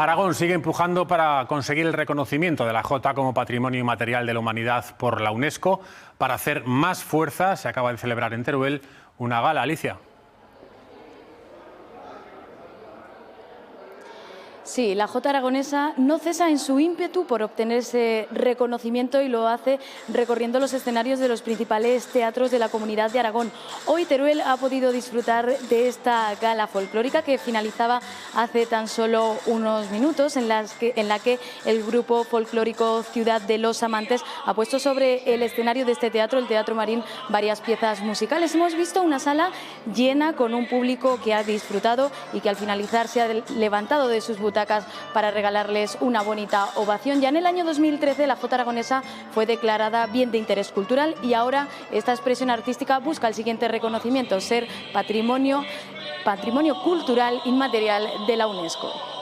Aragón sigue empujando para conseguir el reconocimiento de la Jota como Patrimonio Inmaterial de la Humanidad por la UNESCO. Para hacer más fuerza, se acaba de celebrar en Teruel una gala. Alicia. Sí, la Jota aragonesa no cesa en su ímpetu por obtener ese reconocimiento y lo hace recorriendo los escenarios de los principales teatros de la Comunidad de Aragón. Hoy Teruel ha podido disfrutar de esta gala folclórica que finalizaba hace tan solo unos minutos, en la que el grupo folclórico Ciudad de los Amantes ha puesto sobre el escenario de este teatro, el Teatro Marín, varias piezas musicales. Hemos visto una sala llena con un público que ha disfrutado y que al finalizar se ha levantado de sus butacas para regalarles una bonita ovación. Ya en el año 2013 la Jota aragonesa fue declarada bien de interés cultural y ahora esta expresión artística busca el siguiente reconocimiento: ser patrimonio cultural inmaterial de la UNESCO.